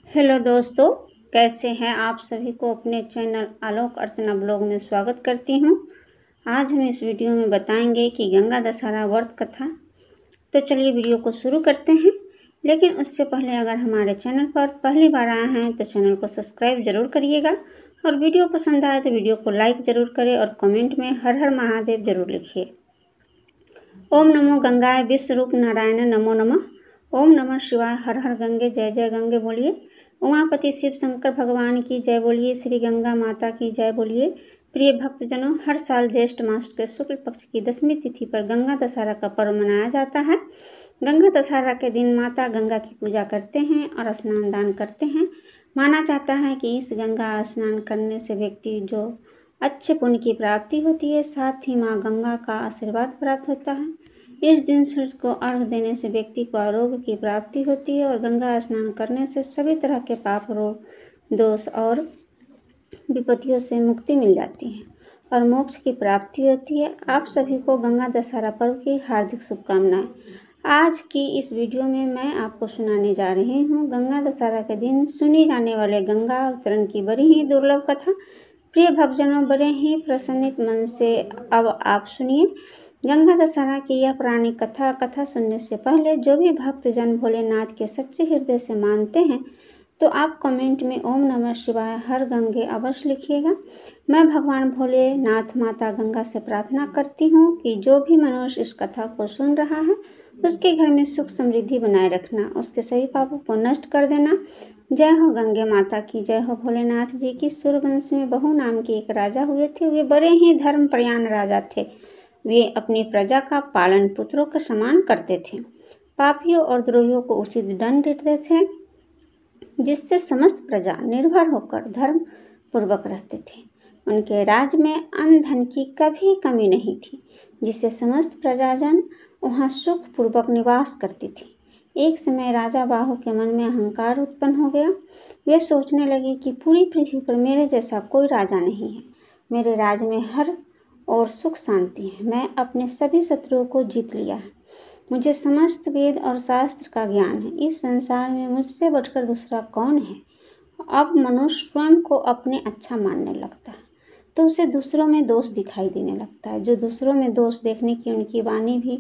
Hello दोस्तों, कैसे हैं आप सभी को अपने चैनल आलोक अर्चना ब्लॉग में स्वागत करती हूं। आज हम इस वीडियो में बताएंगे कि गंगा दशहरा व्रत कथा। तो चलिए वीडियो को शुरू करते हैं। लेकिन उससे पहले अगर हमारे चैनल पर पहली बार आए हैं तो चैनल को सब्सक्राइब जरूर करिएगा और वीडियो पसंद आए तो वीडियो को लाइक ज़रूर करें और कमेंट में हर हर महादेव जरूर लिखिए। ओम नमो गंगाए विश्वरूप नारायण नमो नमः। ओम नमः शिवाय, हर हर गंगे, जय जय गंगे बोलिए। उमापति शिव शंकर भगवान की जय बोलिए। श्री गंगा माता की जय बोलिए। प्रिय भक्तजनों, हर साल ज्येष्ठ मास के शुक्ल पक्ष की 10वीं तिथि पर गंगा दशहरा का पर्व मनाया जाता है। गंगा दशहरा के दिन माता गंगा की पूजा करते हैं और स्नान दान करते हैं। माना जाता है कि इस गंगा स्नान करने से व्यक्ति जो अच्छे पुण्य की प्राप्ति होती है, साथ ही माँ गंगा का आशीर्वाद प्राप्त होता है। इस दिन सूर्य को अर्घ देने से व्यक्ति को आरोग्य की प्राप्ति होती है और गंगा स्नान करने से सभी तरह के पाप, रोग, दोष और विपत्तियों से मुक्ति मिल जाती है और मोक्ष की प्राप्ति होती है। आप सभी को गंगा दशहरा पर्व की हार्दिक शुभकामनाएं। आज की इस वीडियो में मैं आपको सुनाने जा रही हूँ गंगा दशहरा के दिन सुनी जाने वाले गंगा अवतरण की बड़ी ही दुर्लभ कथा। प्रिय भक्तजनों, बड़े ही प्रसन्नित मन से अब आप सुनिए गंगा दशहरा की यह पुरानी कथा सुनने से पहले जो भी भक्तजन भोलेनाथ के सच्चे हृदय से मानते हैं तो आप कमेंट में ओम नमः शिवाय हर गंगे अवश्य लिखिएगा। मैं भगवान भोलेनाथ माता गंगा से प्रार्थना करती हूँ कि जो भी मनुष्य इस कथा को सुन रहा है उसके घर में सुख समृद्धि बनाए रखना, उसके सभी पापों को नष्ट कर देना। जय हो गंगे माता की जय हो। भोलेनाथ जी की सूर्यवंश में बहु नाम के एक राजा हुए थे। वे बड़े ही धर्मपरायण राजा थे। वे अपनी प्रजा का पालन पुत्रों के समान करते थे। पापियों और द्रोहियों को उचित दंड देते थे, जिससे समस्त प्रजा निर्भर होकर धर्म पूर्वक रहते थे। उनके राज में अन्न धन की कभी कमी नहीं थी, जिससे समस्त प्रजाजन वहां सुख पूर्वक निवास करती थी। एक समय राजा बाहु के मन में अहंकार उत्पन्न हो गया। वे सोचने लगे कि पूरी पृथ्वी पर मेरे जैसा कोई राजा नहीं है। मेरे राज में हर और सुख शांति है। मैं अपने सभी शत्रुओं को जीत लिया है। मुझे समस्त वेद और शास्त्र का ज्ञान है। इस संसार में मुझसे बढ़कर दूसरा कौन है। अब मनुष्य स्वयं को अपने अच्छा मानने लगता है तो उसे दूसरों में दोष दिखाई देने लगता है। जो दूसरों में दोष देखने की उनकी वाणी भी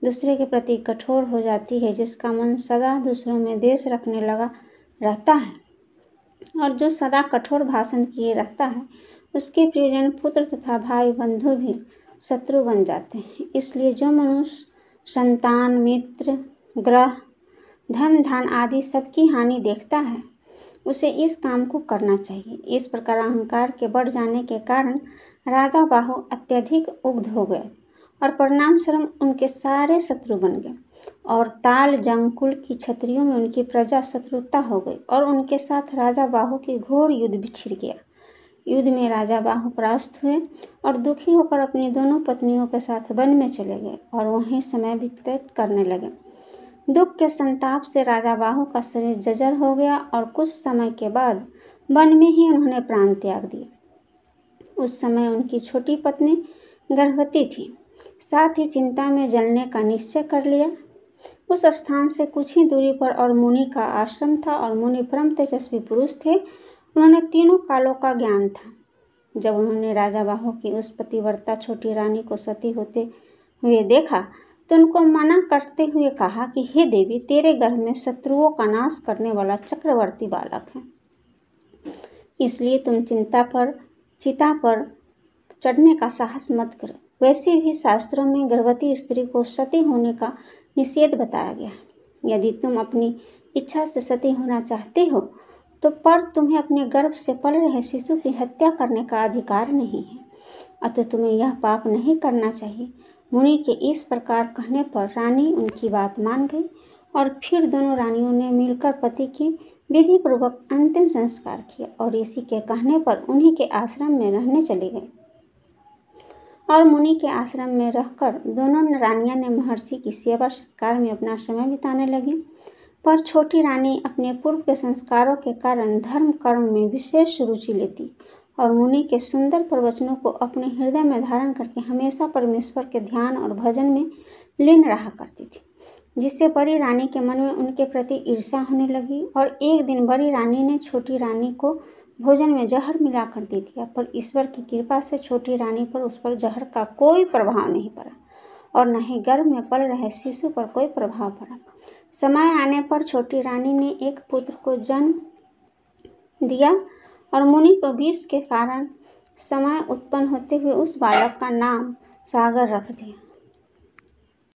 दूसरे के प्रति कठोर हो जाती है। जिसका मन सदा दूसरों में द्वेष रखने लगा रहता है और जो सदा कठोर भाषण किए रहता है, उसके प्रियजन, पुत्र तथा भाई बंधु भी शत्रु बन जाते हैं। इसलिए जो मनुष्य संतान, मित्र, ग्रह, धन धान आदि सबकी हानि देखता है उसे इस काम को करना चाहिए। इस प्रकार अहंकार के बढ़ जाने के कारण राजा बाहु अत्यधिक उग्ध हो गए और परिणाम स्वरूप उनके सारे शत्रु बन गए और ताल जंगकुल की क्षत्रियों में उनकी प्रजा शत्रुता हो गई और उनके साथ राजा बाहु की घोर युद्ध भी छिड़ गया। युद्ध में राजा बाहु परास्त हुए और दुखी होकर अपनी दोनों पत्नियों के साथ वन में चले गए और वहीं समय व्यतीत करने लगे। दुख के संताप से राजा बाहु का शरीर जर्जर हो गया और कुछ समय के बाद वन में ही उन्होंने प्राण त्याग दिए। उस समय उनकी छोटी पत्नी गर्भवती थी। साथ ही चिंता में जलने का निश्चय कर लिया। उस स्थान से कुछ ही दूरी पर और मुनि का आश्रम था और मुनि परम तेजस्वी पुरुष थे। उन्होंने तीनों कालों का ज्ञान था। जब उन्होंने राजा बाहु की उस पतिव्रता छोटी रानी को सती होते हुए देखा तो उनको मना करते हुए कहा कि हे देवी, तेरे गर्भ में शत्रुओं का नाश करने वाला चक्रवर्ती बालक है, इसलिए तुम चिता पर चढ़ने का साहस मत करो। वैसे भी शास्त्रों में गर्भवती स्त्री को सती होने का निषेध बताया गया है। यदि तुम अपनी इच्छा से सती होना चाहते हो तो पर तुम्हें अपने गर्भ से पल रहे शिशु की हत्या करने का अधिकार नहीं है, अतः तुम्हें यह पाप नहीं करना चाहिए। मुनि के इस प्रकार कहने पर रानी उनकी बात मान गई और फिर दोनों रानियों ने मिलकर पति की विधि पूर्वक अंतिम संस्कार किया और इसी के कहने पर उन्हीं के आश्रम में रहने चली गई और मुनि के आश्रम में रहकर दोनों रानियां ने महर्षि की सेवा सत्कार में अपना समय बिताने लगी। पर छोटी रानी अपने पूर्व के संस्कारों के कारण धर्म कर्म में विशेष रुचि लेती और मुनि के सुंदर प्रवचनों को अपने हृदय में धारण करके हमेशा परमेश्वर के ध्यान और भजन में लीन रहा करती थी। जिससे बड़ी रानी के मन में उनके प्रति ईर्ष्या होने लगी। और एक दिन बड़ी रानी ने छोटी रानी को भोजन में जहर मिलाकर दे दिया, पर ईश्वर की कृपा से छोटी रानी पर उस पर जहर का कोई प्रभाव नहीं पड़ा और न ही गर्भ में पल रहे शिशु पर कोई प्रभाव पड़ा। समय आने पर छोटी रानी ने एक पुत्र को जन्म दिया और मुनि को विष के कारण समय उत्पन्न होते हुए उस बालक का नाम सागर रख दिया।